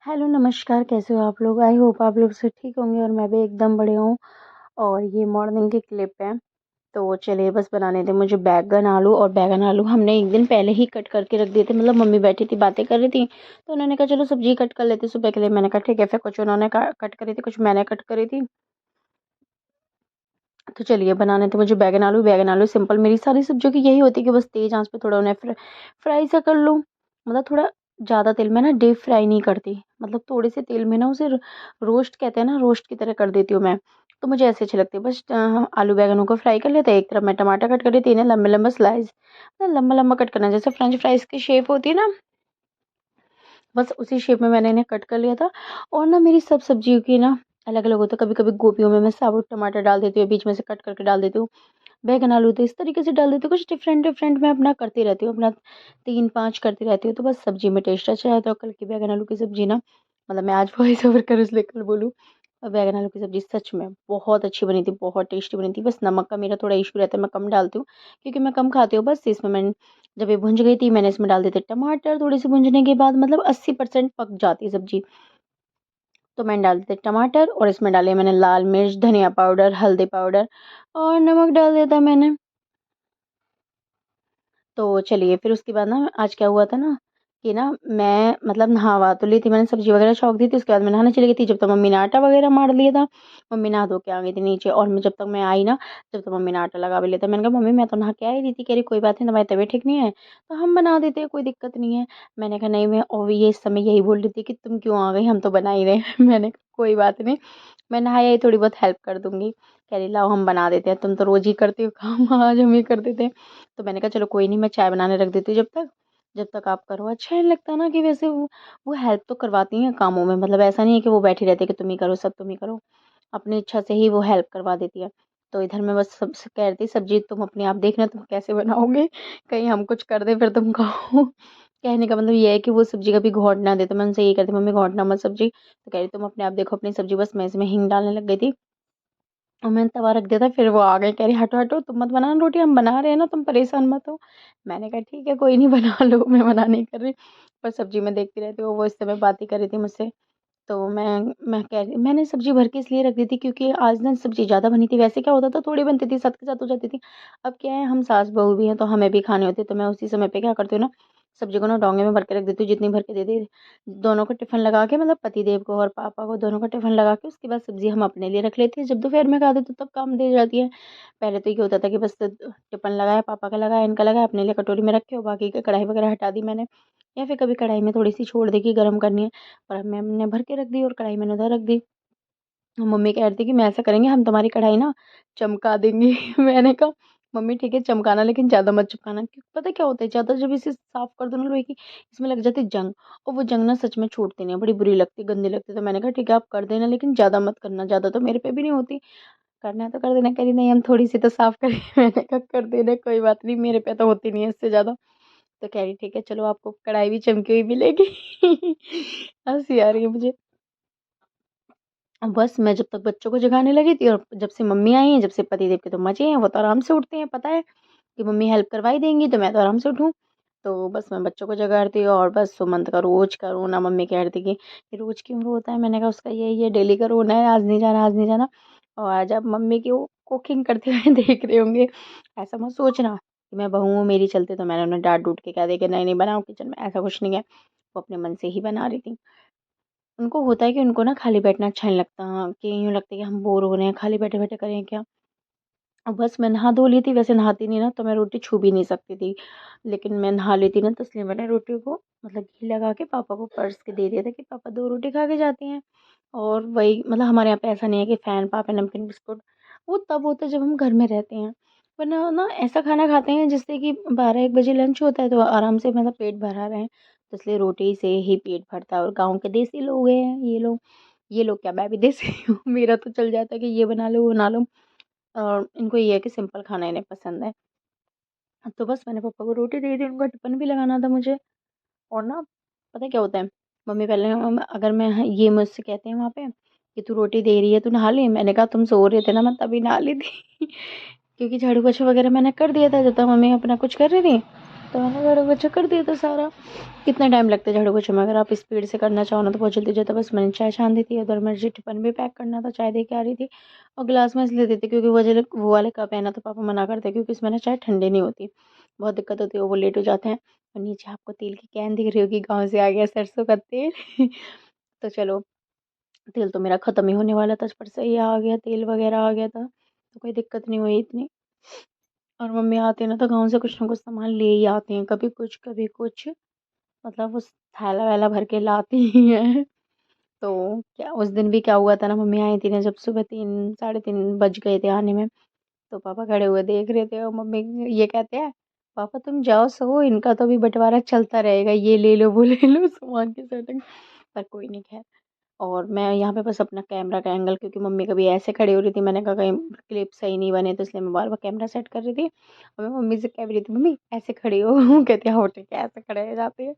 Hello, नमस्कार, कैसे हो आप लोग? आई होप आप लोग से ठीक होंगे और मैं भी एकदम बढ़िया हूँ। और ये मॉर्निंग की क्लिप है। तो चलिए बस बनाने थे मुझे बैगन आलू, और बैगन आलू हमने एक दिन पहले ही कट करके रख दिए थे। मतलब मम्मी बैठी थी, बातें कर रही थी, तो उन्होंने कहा चलो सब्जी कट कर लेते सुबह के लिए। मैंने कहा ठीक है। फिर कुछ उन्होंने कट करी थी, कुछ मैंने कट करी थी। तो चलिए बनाने थे मुझे बैगन आलू। बैगन आलू सिंपल, मेरी सारी सब्जियों की यही होती है कि बस तेज आंच पे थोड़ा उन्हें फ्राई सा कर लूँ। मतलब थोड़ा ज़्यादा तेल में ना डीप फ्राई नहीं करती, मतलब थोड़े से तेल में ना उसे रोस्ट कहते हैं ना, रोस्ट की तरह कर देती हूँ मैं। तो मुझे ऐसे अच्छे लगते हैं। बस आलू बैगनों को फ्राई कर लेते हैं। एक तरफ मैं टमाटर कट कर देती है, लंबे लंबे स्लाइस, मतलब लंबा लंबा कट करना, जैसे फ्रेंच फ्राइज की शेप होती है ना, बस उसी शेप में मैंने इन्हें कट कर लिया था। और ना मेरी सब सब्जियों की ना अलग अलग होता है। कभी कभी गोभियों में मैं साबुत टमाटर डाल देती हूँ, बीच में से कट करके डाल देती हूँ। बैगन आलू तो इस तरीके से डाल देती हूँ। कुछ डिफरेंट डिफरेंट मैं अपना करती रहती हूँ, अपना 3-5 करती रहती हूँ, तो बस सब्जी में टेस्ट अच्छा आता है। और कल की बैगन आलू की सब्जी ना, मतलब मैं आज वॉइस ओवर करूँ इसलिए कल बोलूँ। और बैगन आलू की सब्जी सच में बहुत अच्छी बनी थी, बहुत टेस्टी बनी थी। बस नमक का मेरा थोड़ा इशू रहता है, मैं कम डालती हूँ क्योंकि मैं कम खाती हूँ। बस इसमें मैंने, जब ये भुंज गई थी, मैंने इसमें डाल दिए थे टमाटर। थोड़ी सी भुंजने के बाद, मतलब 80% पक जाती है सब्जी, तो मैंने डाल दिए टमाटर। और इसमें डाले मैंने लाल मिर्च, धनिया पाउडर, हल्दी पाउडर, और नमक डाल दिया था मैंने। तो चलिए फिर उसके बाद ना आज क्या हुआ था ना, कि ना मैं मतलब नहा तो ली थी, मैंने सब्जी वगैरह छौंक दी थी। उसके बाद मैं नहाने चली गई थी, जब तक मम्मी ने आटा वगैरह मार लिया था। मम्मी नहा धो के आ गई थी नीचे, और मैं जब तक मैं आई ना, जब तक मम्मी ने आटा लगा भी लिया था। मैंने कहा मम्मी मैं तो नहा के आई रही थी। कह रही कोई बात नहीं, तुम्हारी तबीयत ठीक नहीं है तो हम बना देते हैं, कोई दिक्कत नहीं है। मैंने कहा नहीं, मैं और ये इस समय यही बोल रही थी कि तुम क्यों आ गई, हम तो बना ही रहे हैं। मैंने कहा कोई बात नहीं, मैं नहाई आई, थोड़ी बहुत हेल्प कर दूंगी। कह रही लाओ हम बना देते हैं, तुम तो रोज ही करती हो काम, आज हम ही कर देते हैं। तो मैंने कहा चलो कोई नहीं, मैं चाय बनाने रख देती हूँ जब तक आप करो। अच्छा नहीं लगता ना कि वैसे वो हेल्प तो करवाती हैं कामों में, मतलब ऐसा नहीं है कि वो बैठी रहती है कि तुम ही करो, सब तुम ही करो। अपनी इच्छा से ही वो हेल्प करवा देती है। तो इधर मैं बस सब कह रही थी सब्जी तुम अपने आप देखना तुम कैसे बनाओगे, कहीं हम कुछ कर दे फिर तुम खाओ। कहने का मतलब ये है कि वो सब्जी कभी घोट ना दे, तो मैं उनसे यही कहती मम्मी घोटना मत सब्जी। तो कह रही तुम अपने आप देखो अपनी सब्जी। बस मैं इसमें हींग डालने लग गई थी, और मैंने तवा रख दिया था। फिर वो आ गए, कह रही हटो हटो, तुम मत बनाना रोटी, हम बना रहे हैं ना, तुम परेशान मत हो। मैंने कहा ठीक है कोई नहीं, बना लो, मैं मना नहीं कर रही। पर सब्जी में देखती रहती हूँ, वो इस समय बात ही कर रही थी मुझसे। तो मैं कह रही, मैंने सब्जी भर के इसलिए रख दी थी क्योंकि आज ना सब्जी ज़्यादा बनी थी। वैसे क्या होता था थोड़ी बनती थी, साथ के साथ हो जाती थी। अब क्या है, हम सास बहू भी हैं तो हमें भी खानी होती है। तो मैं उसी समय पे क्या करती हूँ ना, सब्जी को ना डोंगे में भर के रख देती हूँ, जितनी भर के दे दी, दोनों को टिफिन लगा के, मतलब पति देव को और पापा को, दोनों को टिफिन लगा के, उसके बाद सब्जी हम अपने लिए रख लेते हैं। जब दोपहर में खाते तो तब काम दे जाती है। पहले तो ये होता था कि बस टिफिन लगाया, पापा का लगाया, इनका लगाया, अपने लिए कटोरी में रखे, और बाकी का कढ़ाई वगैरह हटा दी मैंने। या फिर कभी कढ़ाई में थोड़ी सी छोड़ दी कि गर्म करनी है, और अब मैंने भर के रख दी और कढ़ाई मैंने उधर रख दी। मम्मी कह रही थी कि मैं ऐसा करेंगे, हम तुम्हारी कढ़ाई ना चमका देंगे। मैंने कहा मम्मी ठीक है चमकाना, लेकिन ज़्यादा मत चमकाना, क्योंकि पता क्या होता है, ज़्यादा जब इसे साफ कर दो ना लोहे की, इसमें लग जाती है जंग। और वो जंग ना सच में छूटती नहीं है, बड़ी बुरी लगती है, गंदी लगती है। तो मैंने कहा ठीक है आप कर देना, लेकिन ज़्यादा मत करना, ज़्यादा तो मेरे पे भी नहीं होती, करना है तो कर देना। कह रही नहीं हम थोड़ी सी तो साफ करें। मैंने कहा कर देना कोई बात नहीं, मेरे पे तो होती नहीं है इससे ज़्यादा। तो कह रही ठीक है चलो आपको कढ़ाई भी चमकी हुई मिलेगी। हंसी आ रही है मुझे। बस मैं जब तक बच्चों को जगाने लगी थी, और जब से मम्मी आई हैं, जब से पतिदेव के तो मजे हैं, वो तो आराम से उठते हैं, पता है कि मम्मी हेल्प करवा ही देंगी, तो मैं तो आराम से उठूँ। तो बस मैं बच्चों को जगा रही थी, और बस सुमंत का रोज का रोना। मम्मी कह रही थी कि ये रोज क्यों रोता है, मैंने कहा उसका ये डेली का रोना है, आज नहीं जाना, आज नहीं जाना। और आज आप मम्मी की वो कुकिंग करते हुए देख रहे होंगे। ऐसा मत सोचना कि मैं बहू हूँ मेरी चलते तो मैंने उन्हें डांट डूट के कह दिया कि नहीं नहीं बनाओ किचन में, ऐसा कुछ नहीं है। वो अपने मन से ही बना रही थी। उनको होता है कि उनको ना खाली बैठना अच्छा नहीं लगता, कि यूँ लगता है कि हम बोर हो रहे हैं, खाली बैठे-बैठे करें क्या? और बस मैं नहा धो ली थी, वैसे नहाती नहीं ना तो मैं रोटी छू भी नहीं सकती थी। लेकिन मैं नहा लेती ना, तो इसलिए मैंने रोटी को मतलब घी लगा के पापा को परस के दे दिया था कि पापा 2 रोटी खा के जाती हैं। और वही, मतलब हमारे यहाँ पे ऐसा नहीं है कि फ़ैन, पापा नमकीन बिस्कुट, वो तब होता है जब हम घर में रहते हैं। वरना ना ऐसा खाना खाते हैं जिससे कि 12-1 बजे लंच होता है, तो आराम से मतलब पेट भरा रहे। तो इसलिए रोटी से ही पेट भरता है। और गाँव के देसी लोग हैं ये लोग क्या, मैं भी देसी हूँ। मेरा तो चल जाता है कि ये बना लो, वो बना लो। इनको ये है कि सिंपल खाना इन्हें पसंद है। तो बस मैंने पापा को रोटी दे दी, उनका टिफ़िन भी लगाना था मुझे। और ना पता है क्या होता है, मम्मी पहले अगर मैं, ये मुझसे कहते हैं वहाँ पे कि तू रोटी दे रही है, तू नहा ले। मैंने कहा तुम सो रहे थे ना, मैं तभी नहा ली थी। क्योंकि झाड़ू पोछा वगैरह मैंने कर दिया था जब तक मम्मी अपना कुछ कर रही थी। तो मैंने झाड़ू पोछा कर दिया था सारा। कितना टाइम लगता है झाड़ू पोछे में, अगर आप स्पीड से करना चाहो ना तो बहुत जल्दी हो जाता है। बस मैंने चाय छान दी थी, उधर मुझे टिफ़िन भी पैक करना था, चाय दे के आ रही थी और गिलास में इसलिए देती क्योंकि वो वाले कप है ना, तो पापा मना करते हैं क्योंकि इसमें ना चाय ठंडी नहीं होती, बहुत दिक्कत होती है, वो लेट हो जाते हैं। और नीचे आपको तेल की कैन दिख रही होगी, गाँव से आ गया सरसों का तेल। तो चलो, तेल तो मेरा ख़त्म ही होने वाला था, पर सही आ गया, तेल वग़ैरह आ गया था, तो कोई दिक्कत नहीं हुई इतनी। और मम्मी आती है ना तो गाँव से कुछ ना कुछ सामान ले ही आती हैं, कभी कुछ, मतलब उस थैला-वैला भर के लाती ही हैं। तो क्या उस दिन भी क्या हुआ था ना, मम्मी आई थी ना जब सुबह 3 साढ़े 3 बज गए थे आने में, तो पापा खड़े हुए देख रहे थे और मम्मी ये कहते हैं, "पापा तुम जाओ सो, इनका तो अभी बँटवारा चलता रहेगा, ये ले लो, वो ले लो सामान की सेटिंग।" पर कोई नहीं, ख़ैर। और मैं यहाँ पे बस अपना कैमरा का एंगल, क्योंकि मम्मी कभी ऐसे खड़ी हो रही थी, मैंने कहा कहीं क्लिप सही नहीं बने, तो इसलिए मैं बार-बार कैमरा सेट कर रही थी और मैं मम्मी से कह भी रही थी, "मम्मी ऐसे खड़ी हो।" कहती है, "हाँ ठीक है, ऐसे खड़े हो जाती है।"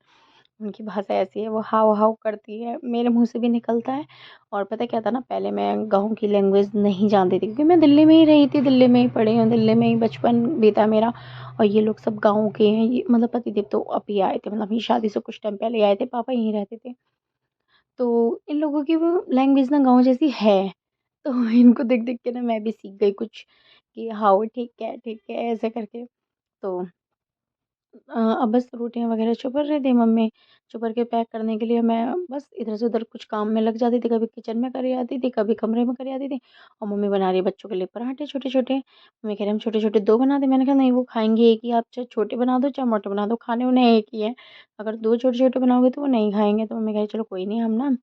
उनकी भाषा ऐसी है, वो हाव-हाव करती है, मेरे मुँह से भी निकलता है। और पता है क्या था ना, पहले मैं गाँव की लैंग्वेज नहीं जानती थी क्योंकि मैं दिल्ली में ही रही थी, दिल्ली में ही पढ़ी हूँ, दिल्ली में ही बचपन बीता मेरा। और ये लोग सब गाँव के हैं, ये मतलब पतिदेव तो अभी आए थे, मतलब मेरी शादी से कुछ टाइम पहले आए थे, पापा यहीं रहते थे। तो इन लोगों की वो लैंग्वेज ना गाँव जैसी है, तो इनको देख-देख के ना मैं भी सीख गई कुछ कि हाँ, ठीक है, ऐसे करके। तो अब बस रोटियाँ वग़ैरह चुपड़ रही थी मम्मी, चुपड़ के पैक करने के लिए मैं बस इधर से उधर कुछ काम में लग जाती थी, कभी किचन में करी आती थी, कभी कमरे में करी आती थी। और मम्मी बना रही है बच्चों के लिए पराठे छोटे-छोटे। मम्मी कह रही हम छोटे-छोटे 2 बना दें, मैंने कहा नहीं वो खाएँगे एक ही, आप चाहे छोटे बना दो चाहे मोटे बना दो, खाने उन्हें एक ही है। अगर 2 छोटे-छोटे बनाओगे तो वो नहीं खाएँगे। तो मम्मी कह रही चलो कोई नहीं, हम ना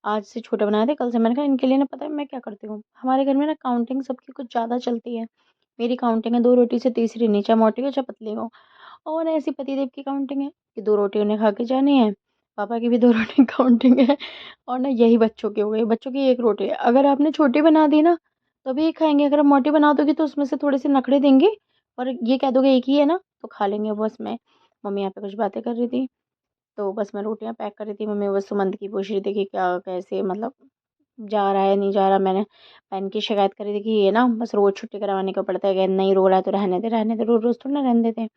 आज से छोटे बनाए थे, कल से। मैंने कहा इनके लिए ना पता है मैं क्या करती हूँ, हमारे घर में ना काउंटिंग सबकी कुछ ज़्यादा चलती है। मेरी काउंटिंग है 2 रोटी से तीसरी नहीं, चाहे मोटी हो चाहे पतली हो। और ऐसी पतिदेव की काउंटिंग है कि 2 रोटी उन्हें खा के जानी है, पापा की भी 2 रोटी काउंटिंग है। और ना यही बच्चों की हो गई, बच्चों की 1 रोटी है। अगर आपने छोटी बना दी ना, तो भी ये खाएँगे, अगर आप मोटी बना दोगे तो उसमें से थोड़े से नखरे देंगे और ये कह दोगे एक ही है ना, तो खा लेंगे। बस मैं मम्मी यहाँ पे कुछ बातें कर रही थी, तो बस मैं रोटियाँ पैक कर रही थी, मम्मी बस सुमंत की पूछ रही थी कि क्या कैसे, मतलब जा रहा है, नहीं जा रहा। मैंने की शिकायत करी थी कि ये ना बस रोज़ छुट्टी करवाने का पड़ता है, कि नहीं रो रहा है तो रहने दे, रोज़-रोज़ थोड़ी ना रहने देते हैं।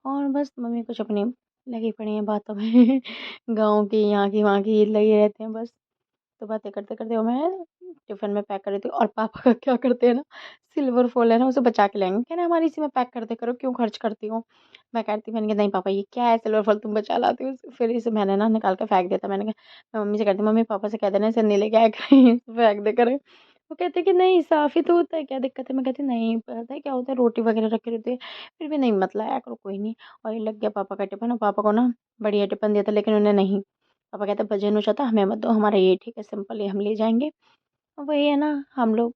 और बस मम्मी कुछ अपनी लगी पड़ी हैं बातों में। गाँव की, यहाँ की, वहाँ की लगे रहते हैं बस। तो बातें करते-करते और मैं टिफ़िन में पैक कर रही थी और पापा का क्या करते हैं ना, सिल्वर फ़ॉइल है ना उसे बचा के लाएँगे। कह रहे हमारी इसी में पैक कर दिया करो, क्यों खर्च करती हो? मैं कहती, मैंने कहा नहीं पापा ये क्या है सिल्वर फ़ॉइल तुम बचा लाती हो? फिर इसे मैंने ना निकाल के फेंक दिया था। मैंने कहा, मैं मम्मी से कहती मम्मी पापा से कह देना इसे नहीं लेके आया करें, इसे फेंक दिया करें। वो कहते हैं कि नहीं साफ़ ही तो होता है, क्या दिक्कत है? मैं कहती नहीं, पता है क्या होता है, रोटी वग़ैरह रखी रहती है, फिर भी नहीं मत लाया करो, कोई नहीं। और ये लग गया पापा का टिफ़िन, और पापा को ना बढ़िया टिफ़िन दिया था, लेकिन उन्हें नहीं। पापा कहते वज़न हो जाता हमें मत दो, हमारा ये ठीक है सिंपल, ये हम ले जाएँगे। वही है ना, हम लोग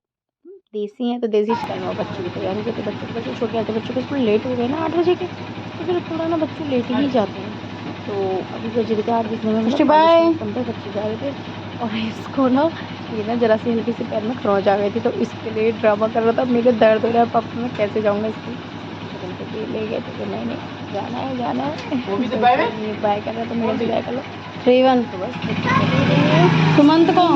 देसी हैं तो देसी स्टाइल में। और बच्चे की तैयारी करते, बच्चे छोटे आते, बच्चों के स्कूल लेट हो गए ना 8 बजे के, तो फिर थोड़ा ना बच्चे लेट ही जाते हैं। तो अभी बज रहे थे 8 बजने में, मतलब 5-10 मिनट कम थे, बच्चे जा रहे थे। और इसको ना ये ना ज़रा सी हल्की सी पैर में खरोंच आ गई थी, तो इसके लिए ड्रामा कर रहा था, मेरे दर्द हो रहा है पापा मैं कैसे जाऊँगा स्कूल। लेकिन फिर भी ले गए थे कि नहीं नहीं जाना है जाना है। वो भी तो बाय कर रहा था, मेरा भी बाय कर लो। रेवन तो बस सुमंत को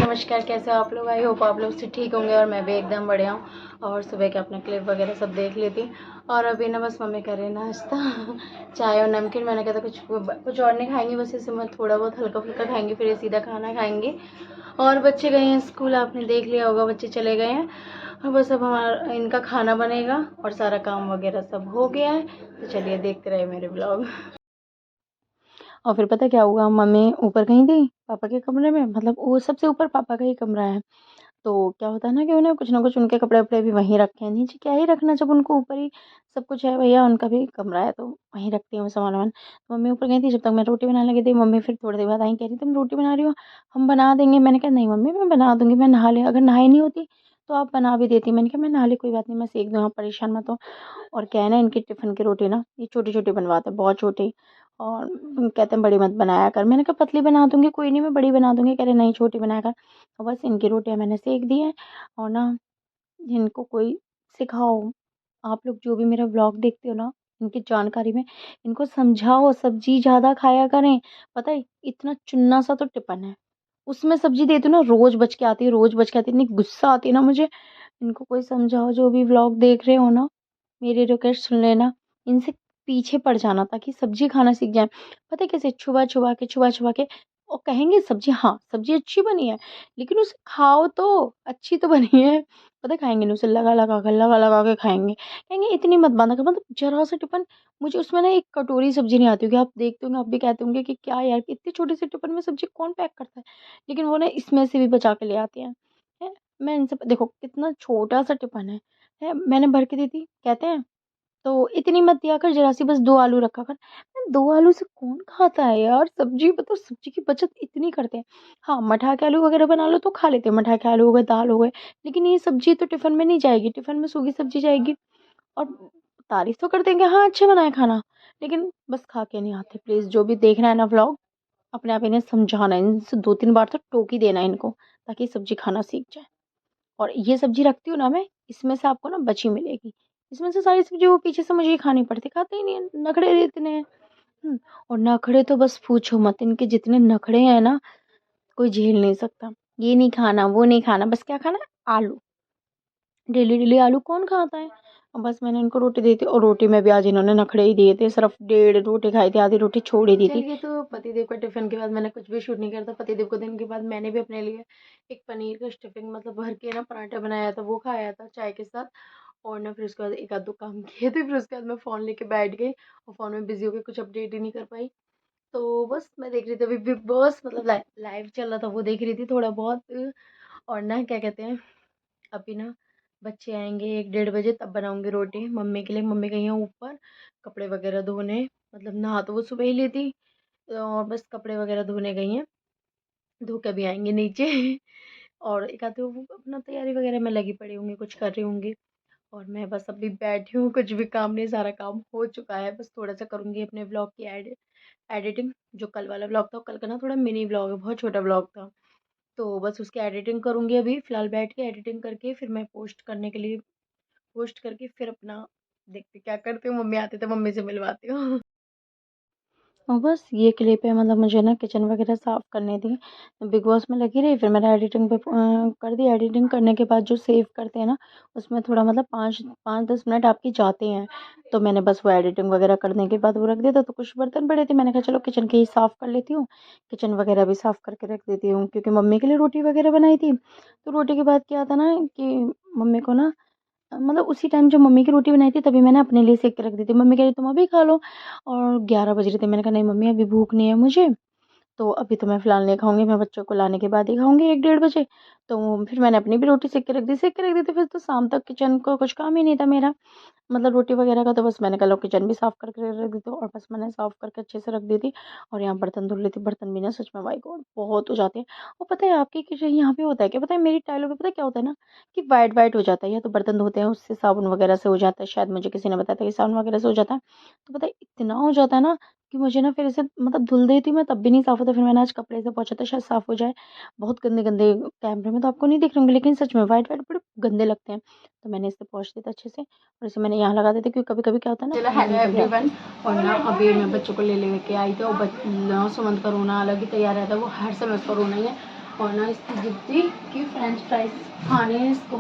नमस्कार, कैसे हो आप लोग? आई होप आप लोग से ठीक होंगे और मैं भी एकदम बढ़िया हूँ। और सुबह के अपना क्लिप वगैरह सब देख ली थी और अभी ना बस मम्मी कर रही नाश्ता। चाय और नमकीन। मैंने कहा था कुछ और नहीं खाएंगे, बस इसे मैं थोड़ा बहुत हल्का फुल्का खाएंगे, फिर ये सीधा खाना खाएंगे। और बच्चे गए हैं स्कूल, आपने देख लिया होगा बच्चे चले गए हैं। और बस अब हमारा इनका खाना बनेगा और सारा काम वगैरह सब हो गया है। तो चलिए देखते रहे मेरे ब्लॉग। और फिर पता क्या हुआ, मम्मी ऊपर गई थी पापा के कमरे में, मतलब वो सबसे ऊपर पापा का ही कमरा है। तो क्या होता है ना कि उन्हें कुछ ना कुछ उनके कपड़े-वपड़े भी वहीं रखे हैं, नीचे क्या ही रखना जब उनको ऊपर ही सब कुछ है, भैया उनका भी कमरा है तो वहीं रखती हैं वो सामान-वामान। तो मम्मी ऊपर गई थी, जब तक मैं रोटी बनाने लगी थी, मम्मी फिर थोड़ी देर बाद आई, कह रही तुम रोटी बना रही हो, हम बना देंगे। मैंने कहा नहीं मम्मी मैं बना दूँगी, मैं नहा ले, अगर नहाई नहीं होती तो आप बना भी देती। मैंने कहा मैं नहा ली, कोई बात नहीं मैं सेक दूँ, आप परेशान मत हो। और क्या है ना, इनकी टिफ़िन की रोटी ना ये छोटी-छोटी बनवाते हैं, बहुत छोटी। और कहते हैं बड़ी मत बनाया कर। मैंने कहा पतली बना दूँगी, कोई नहीं मैं बड़ी बना दूँगी। कह रहे नहीं छोटी बनाया कर। और बस इनकी रोटियाँ मैंने सेक दी हैं। और ना इनको कोई सिखाओ, आप लोग जो भी मेरा व्लॉग देखते हो ना, इनकी जानकारी में इनको समझाओ सब्ज़ी ज़्यादा खाया करें। पता है इतना चुन्ना सा तो टिफ़िन है, उसमें सब्ज़ी देती हूँ ना रोज़ बच के आती है, रोज़ बच के आती है। इतनी गुस्सा आती है ना मुझे। इनको कोई समझाओ, जो भी व्लॉग देख रहे हो ना, मेरी रिक्वेस्ट सुन लेना। इनसे पीछे पड़ जाना ताकि सब्ज़ी खाना सीख जाएँ। पता है कैसे? छुबा-छुबा के और कहेंगे सब्ज़ी हाँ, सब्ज़ी अच्छी बनी है, लेकिन उसे खाओ तो, अच्छी तो बनी है। पता है खाएँगे नहीं, उसे लगा-लगा के खाएँगे। कहेंगे इतनी मत बांधा कर मतलब ज़रा-सा टिफ़िन मुझे उसमें ना 1 कटोरी सब्ज़ी नहीं आती होगी। आप देखते होंगे, आप भी कहते होंगे कि क्या यार इतने छोटे से टिफ़िन में सब्ज़ी कौन पैक करता है? लेकिन वो ना इसमें से भी बचा के ले आते हैं। हैं? मैं इनसे देखो कितना छोटा-सा टिफ़िन है? मैंने भर के दी थी, कहते हैं तो इतनी मत दिया कर ज़रा-सी बस 2 आलू रखा कर। 2 आलू से कौन खाता है यार? सब्ज़ी मतलब सब्ज़ी की बचत इतनी करते हैं। हाँ, मठा के आलू वग़ैरह बना लो तो खा लेते हैं, मठा के आलू हो गए, दाल हो गए। लेकिन ये सब्ज़ी तो टिफ़िन में नहीं जाएगी, टिफ़िन में सूखी सब्ज़ी जाएगी और तारीफ़ तो कर देंगे हाँ, अच्छा बना है खाना, लेकिन बस खा के नहीं आते। प्लीज़ जो भी देख रहा है ना व्लॉग, अपने आप इन्हें समझाना है, इनसे 2-3 बार तो टोक ही देना है इनको, ताकि सब्ज़ी खाना सीख जाएँ। और ये सब्ज़ी रखती हूँ ना मैं, इसमें से आपको ना बची मिलेगी। इसमें से सारी सब्ज़ी वो पीछे से मुझे ही खानी पड़ती, खाते ही नहीं है, नखरे इतने हैं। हुँ, और नखरे तो बस पूछो मत, इनके जितने नखरे हैं ना, कोई झेल नहीं सकता। ये नहीं खाना, वो नहीं खाना, बस क्या खाना है? आलू। डेली-डेली आलू कौन खाता है? बस मैंने इनको रोटी दी थी और रोटी में भी आज इन्होंने नखरे ही दिए थे, सिर्फ़ डेढ़ रोटी खाई थी, आधी रोटी छोड़ ही दी थी। चलिए तो पतिदेव का टिफ़िन के बाद मैंने कुछ भी शूट नहीं करा था, पतिदेव को देने के बाद मैंने भी अपने लिए एक पनीर का स्टफिंग मतलब भर के ना पराठा बनाया था, वो खाया था चाय के साथ और ना फिर उसके बाद 1 आध 2 काम किए थे, फिर उसके बाद मैं फ़ोन लेके बैठ गई और फ़ोन में बिज़ी हो के कुछ अपडेट ही नहीं कर पाई। तो बस मैं देख रही थी अभी बिग बॉस मतलब लाइव चल रहा था, वो देख रही थी थोड़ा बहुत और ना क्या कहते हैं अभी ना बच्चे आएँगे 1 डेढ़ बजे तब बनाऊँगी रोटी मम्मी के लिए। मम्मी गई हैं ऊपर कपड़े वग़ैरह धोने, मतलब नहा तो वो सुबह ही ली थी और बस कपड़े वग़ैरह धोने गई हैं, धो के अभी आएँगी नीचे और एक आधे वो अपना तैयारी वग़ैरह में लगी पड़ी होंगी, कुछ कर रही होंगी और मैं बस अभी बैठी हूँ, कुछ भी काम नहीं, सारा काम हो चुका है। बस थोड़ा-सा करूँगी अपने व्लॉग की एडिटिंग, जो कल वाला व्लॉग था, कल का ना थोड़ा मिनी व्लॉग है, बहुत छोटा व्लॉग था। तो बस उसकी एडिटिंग करूँगी अभी, फ़िलहाल बैठ के एडिटिंग करके फिर मैं पोस्ट करने के लिए पोस्ट करके फिर अपना देखते क्या करती हूँ, मम्मी आती तो मम्मी से मिलवाती हूँ। और बस ये क्लिप है मतलब मुझे ना किचन वगैरह साफ़ करनी थी। बिग बॉस में लगी रही फिर मैंने एडिटिंग पे कर दी। एडिटिंग करने के बाद जो सेव करते हैं ना उसमें थोड़ा मतलब 5-10 मिनट आपके जाते हैं। तो मैंने बस वो एडिटिंग वगैरह करने के बाद वो रख दिया था। तो कुछ बर्तन पड़े थे मैंने कहा चलो किचन के ही साफ़ कर लेती हूँ। किचन वगैरह भी साफ़ करके रख देती हूँ क्योंकि मम्मी के लिए रोटी वगैरह बनाई थी। तो रोटी के बाद क्या था ना कि मम्मी को ना मतलब उसी टाइम जब मम्मी की रोटी बनाई थी तभी मैंने अपने लिए सेक के रख दी थी। मम्मी कह रही तुम अभी खा लो और 11 बज रहे थे। मैंने कहा नहीं मम्मी अभी भूख नहीं है मुझे, तो अभी तो मैं फ़िलहाल नहीं खाऊँगी, मैं बच्चों को लाने के बाद ही खाऊँगी 1 डेढ़ बजे। तो फिर मैंने अपनी भी रोटी सेक के रख दी थी, फिर तो शाम तक किचन का कुछ काम ही नहीं था मेरा। मतलब रोटी वगैरह का तो बस मैंने कहा लो किचन भी साफ़ करके रख दी थी और बस मैंने साफ़ करके अच्छे से रख दी थी और यहाँ बर्तन धुल रही थी। बर्तन भी ना सच में माय गॉड बहुत हो जाते हैं। और पता है आपके किचन यहाँ पे होता है क्या? पता है मेरी टाइलों पे पता है क्या होता है ना कि व्हाइट-व्हाइट हो जाता है या तो बर्तन धोते हैं उससे साबुन वगैरह से हो जाता है। शायद मुझे किसी ने बताया था कि साबुन वगैरह से हो जाता है। तो पता है इतना हो जाता है ना कि मुझे ना फिर इसे मतलब धुल देती हूँ मैं तब भी नहीं साफ़ होता। फिर मैंने आज कपड़े से पोंछा था शायद साफ़ हो जाए। बहुत गंदे-गंदे कैमरे में तो आपको नहीं दिख रहे होंगे लेकिन सच में व्हाइट-व्हाइट बड़े गंदे लगते हैं। तो मैंने इसे पोंछ दिया था अच्छे से और इसे मैंने यहाँ लगा दिया था क्योंकि कभी-कभी क्या होता है ना चलो हेलो एवरीवन और ना अभी मैं बच्चों को ले लेके आई थी और सुमंत का रोना अलग ही तैयार रहता है। वो हर समय उसका रोना ही है और ना इसकी जिद थी कि फ्रेंच फ्राइज़ खाने हैं इसको,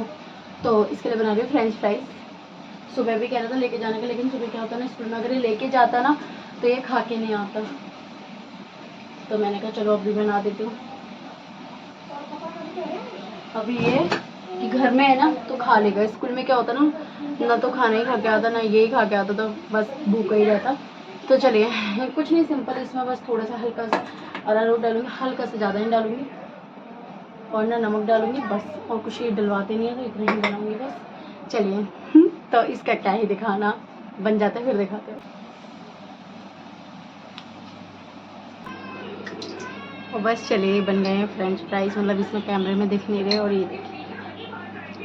तो इसके लिए बना रही हूँ फ्रेंच फ्राइज़। सुबह भी कह रहा था लेके जाने का लेकिन सुबह क्या होता है ना स्कूल में अगर ये लेके जाता ना तो ये खा के नहीं आता। तो मैंने कहा चलो अभी बना देती हूँ। अभी ये कि घर में है ना तो खा लेगा, स्कूल में क्या होता ना ना तो खाना ही खा के आता ना ये ही खा के आता तो बस भूखा ही रहता। तो चलिए कुछ नहीं सिंपल इसमें बस थोड़ा सा हल्का सा अरारोट डालूँगी, हल्का सा ज़्यादा नहीं डालूँगी और ना नमक डालूँगी बस और कुछ ये डलवाते नहीं है तो इतना ही बनाऊँगी बस। चलिए तो इसका क्या ही दिखाना, बन जाता है फिर दिखाते हैं। और बस चलिए बन गए हैं फ्रेंच फ्राइज़, मतलब इसमें कैमरे में दिख नहीं रहे और ये देखिए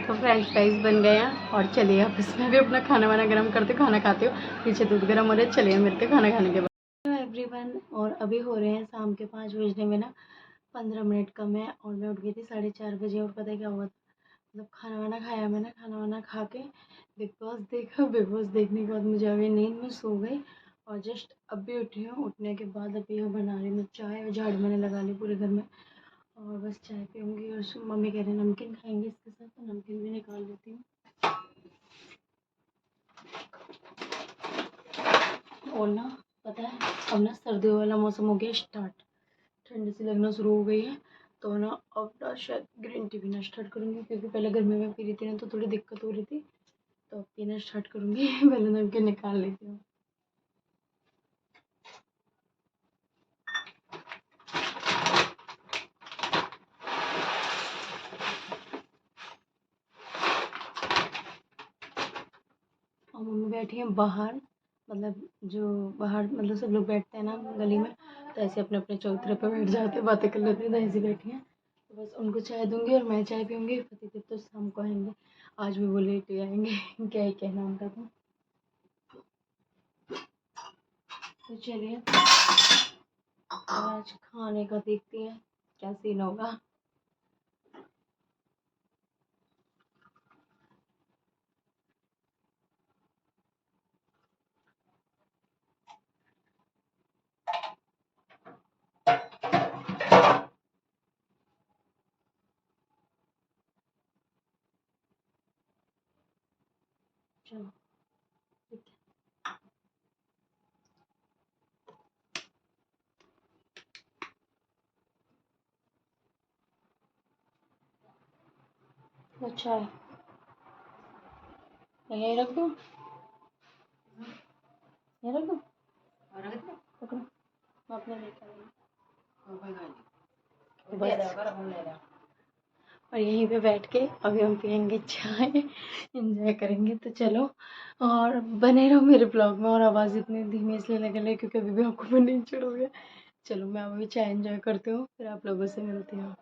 तो फ्रेंच फ्राइज़ बन गए हैं और चलिए अब इसमें भी अपना खाना वाना गर्म करते खाना खाते हो। पीछे दूध गर्म हो रहा है, चलिए मिलते खाना खाने के बाद। हेलो एवरीवन और अभी हो रहे हैं शाम के 5 बजने में ना 15 मिनट कम है और मैं उठ गई थी 4:30 बजे और पता है क्या हुआ था मतलब खाना वाना खाया मैंने, खाना वाना खा के बिग बॉस देखा। बिग बॉस देखने के बाद मुझे अभी नींद में सो गई और जस्ट अभी उठी हूँ। उठने के बाद अभी यहाँ बना रही हूँ चाय और झाड़ू मैंने लगा ली पूरे घर में और बस चाय पीऊँगी और मम्मी कह रहे हैं नमकीन खाएंगे इसके साथ तो नमकीन भी निकाल लेती हूँ। और ना पता है अब ना सर्दियों वाला मौसम हो गया स्टार्ट, ठंड सी लगना शुरू हो गई है। तो ना अब ना शायद ग्रीन टी पीना स्टार्ट करूँगी, क्योंकि पहले गर्मी में पी रही थी ना तो थोड़ी दिक्कत हो रही थी, तो अब पीना स्टार्ट करूँगी। पहले नमकीन निकाल लेती हूँ। और मम्मी बैठी हैं बाहर, मतलब जो बाहर मतलब सब लोग बैठते हैं ना गली में, तो ऐसे अपने अपने चौतरे पे बैठ जाते हैं, बातें कर लेते हैं, तो ऐसे बैठी हैं। तो बस उनको चाय दूंगी और मैं चाय पीऊँगी। पति तो शाम को आएंगे, आज भी वो लेट ही आएंगे। क्या ही कहना उनका। तो चलिए आज खाने का देखते हैं क्या सीन होगा। चलो ठीक है। वो चाय यहीं रख दूँ, यहीं रख दूँ, पकड़ो मैं अपने लेकर आई। और यहीं पे बैठ के अभी हम पियेंगे चाय, एंजॉय करेंगे। तो चलो और बने रहो मेरे ब्लॉग में। और आवाज़ इतनी धीमी इसलिए लग रही है क्योंकि अभी भी आपको नींद चढ़ोगे। चलो मैं अभी चाय एंजॉय करती हूँ, फिर आप लोगों से मिलती हूँ।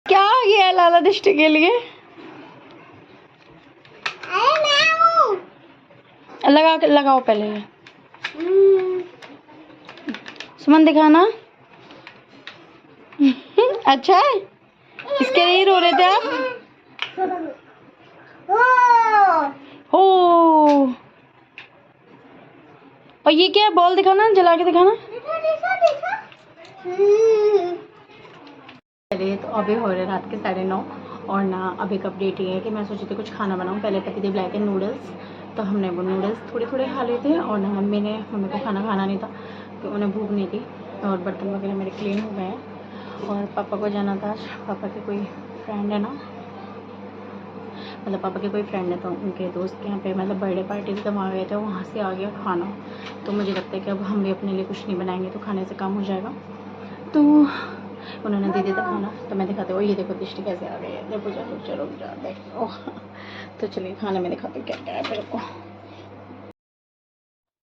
क्या आ गया है लाला दृष्टि के लिए? लगाओ पहले ये। सुमन दिखाना। अच्छा है, इसके लिए रो रहे थे आप? हो और ये क्या है? बॉल दिखाना, जला के दिखाना। चलिए तो अभी हो रहे रात के 9:30 और ना अभी एक अपडेट ये है कि मैं सोची थी कुछ खाना बनाऊँ। पहले पति लाए थे नूडल्स, तो हमने वो नूडल्स थोड़े थोड़े खा लिए थे। और ना मम्मी को खाना नहीं था, तो उन्हें भूख नहीं थी। और बर्तन वगैरह मेरे क्लीन हो गए हैं। और पापा को जाना था आज, पापा के कोई फ्रेंड है ना, मतलब पापा के कोई फ्रेंड है, तो उनके दोस्त के यहाँ पे मतलब बर्थडे पार्टी थी, तो वहाँ गए थे, वहाँ से आ गया खाना। तो मुझे लगता है कि अब हम भी अपने लिए कुछ नहीं बनाएंगे तो खाने से काम हो जाएगा। तो उन्होंने दे दिया था खाना, तो मैं दिखाती हूँ। ये देखो दृष्टि कैसे आ गई है, देखो चलो चलो जा देखो। तो चलिए खाने में दिखाते क्या क्या है मेरे को।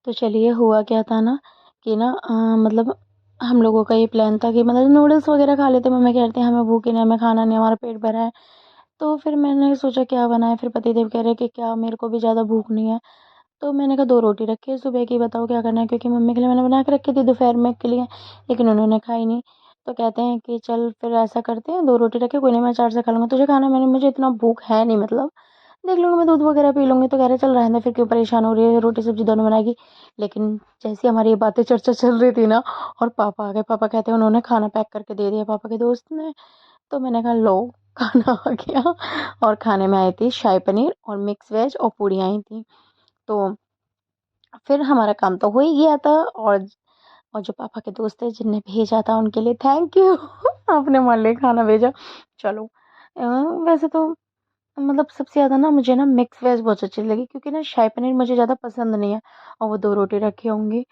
तो चलिए हुआ क्या था ना कि ना मतलब हम लोगों का ये प्लान था कि मतलब नूडल्स वगैरह खा लेते। मम्मी कहते हैं हमें भूख ही नहीं, हमें खाना नहीं, हमारा पेट भरा है। तो फिर मैंने सोचा क्या बनाए, फिर पतिदेव कह रहे कि क्या मेरे को भी ज़्यादा भूख नहीं है। तो मैंने कहा 2 रोटी रखी है सुबह की, बताओ क्या करना है, क्योंकि मम्मी के लिए मैंने बना के रखी थी दोपहर में के लिए, लेकिन उन्होंने खाई नहीं। तो कहते हैं कि चल फिर ऐसा करते हैं 2 रोटी रखे, कोई नहीं मैं 4 से खा लूँगा, तुझे खाना मैंने मुझे इतना भूख है नहीं, मतलब देख लूँगी मैं, दूध वगैरह पी लूँगी। तो कह रहे चल रहने दे, फिर क्यों परेशान हो रही है, रोटी सब्जी दोनों बनाएगी। लेकिन जैसी हमारी ये बातें चर्चा चल रही थी ना, और पापा आ गए, पापा कहते हैं उन्होंने खाना पैक करके दे दिया पापा के दोस्त ने। तो मैंने कहा लो खाना आ गया। और खाने में आई थी शाही पनीर और मिक्स वेज और पूड़ियाँ आई थी। तो फिर हमारा काम तो हो ही गया था। और जो पापा के दोस्त थे जिनने भेजा था उनके लिए थैंक यू। आपने हमारे लिए खाना भेजा। चलो वैसे तो मतलब सबसे ज़्यादा ना मुझे ना मिक्स वेज बहुत अच्छी लगी, क्योंकि ना शाही पनीर मुझे ज़्यादा पसंद नहीं है। और वो 2 रोटी रखी होंगी,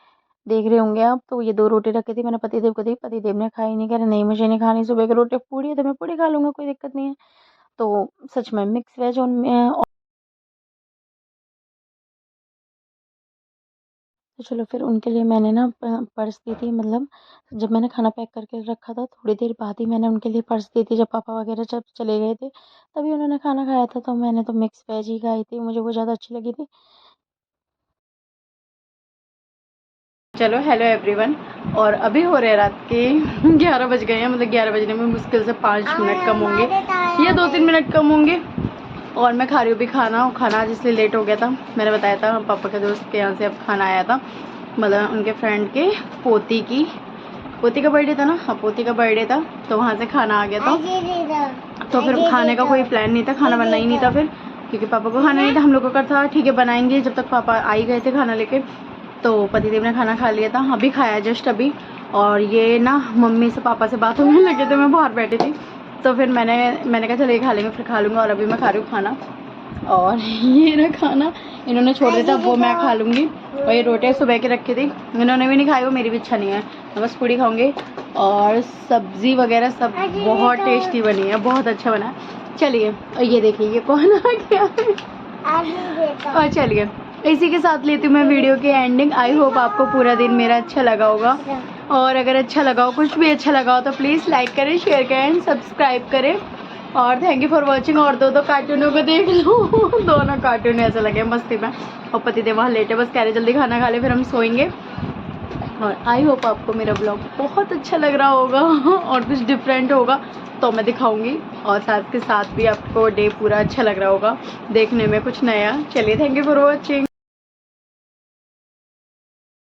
देख रहे होंगे आप, तो ये 2 रोटी रखी थी, मैंने पतिदेव को दी, पतिदेव ने खाई नहीं, कह रहे नहीं मुझे नहीं खानी, सुबह की रोटी पूड़ी है तो मैं पूड़ी खा लूँगा, कोई दिक्कत नहीं है। तो सच में मिक्स वेज और तो चलो फिर उनके लिए मैंने ना पर्स दी थी, मतलब जब मैंने खाना पैक करके रखा था थोड़ी देर बाद ही मैंने उनके लिए पर्स दी थी, जब पापा वगैरह जब चले गए थे तभी उन्होंने खाना खाया था। तो मैंने तो मिक्स वेज ही खाई थी, मुझे वो ज़्यादा अच्छी लगी थी। चलो हेलो एवरीवन, और अभी हो रहे हैं रात के 11 बज गए हैं, मतलब 11 बजने में मुश्किल से 5 मिनट कम होंगे या 2-3 मिनट कम होंगे। और मैं खा रही हूँ भी खाना, और खाना आज इसलिए लेट हो गया था, मैंने बताया था पापा के दोस्त के यहाँ से अब खाना आया था, मतलब उनके फ्रेंड के पोती का बर्थडे था ना, हाँ पोती का बर्थडे था, तो वहाँ से खाना आ गया था। तो फिर खाने का कोई प्लान नहीं था, खाना बनना ही नहीं था फिर, क्योंकि पापा को खाना नहीं था, हम लोगों का था ठीक है बनाएंगे, जब तक पापा आ ही गए थे खाना लेके। तो पतिदेव ने खाना खा लिया था, अभी खाया जस्ट अभी। और ये ना मम्मी से पापा से बात होने लगे थे, मैं बाहर बैठी थी, तो फिर मैंने कहा चलो ये खा लेंगे फिर खा लूँगा। और अभी मैं खा रही हूँ खाना, और ये ना खाना इन्होंने छोड़ दिया था, वो मैं खा लूँगी। और ये रोटियाँ सुबह के रखी थी, इन्होंने भी नहीं खाई, वो मेरी भी इच्छा नहीं है, मैं बस पूड़ी खाऊंगी। और सब्ज़ी वगैरह सब बहुत टेस्टी बनी है, बहुत अच्छा बना है। चलिए, और ये देखिए ये कौन आ गया है। और चलिए इसी के साथ लेती हूँ मैं वीडियो की एंडिंग। आई होप आपको पूरा दिन मेरा अच्छा लगा होगा, और अगर अच्छा लगा हो, कुछ भी अच्छा लगा हो, तो प्लीज़ लाइक करें, शेयर करें एंड सब्सक्राइब करें। और थैंक यू फॉर वॉचिंग। और दो कार्टूनों को देख लो दोनों कार्टून ऐसे लगे मस्ती में। और पतिदेव वहाँ लेटे, बस कह रहे जल्दी खाना खा ले फिर हम सोएंगे। और आई होप आपको मेरा ब्लॉग बहुत अच्छा लग रहा होगा और कुछ डिफरेंट होगा तो मैं दिखाऊंगी, और साथ के साथ भी आपको डे पूरा अच्छा लग रहा होगा देखने में कुछ नया। चलिए, थैंक यू फॉर वॉचिंग।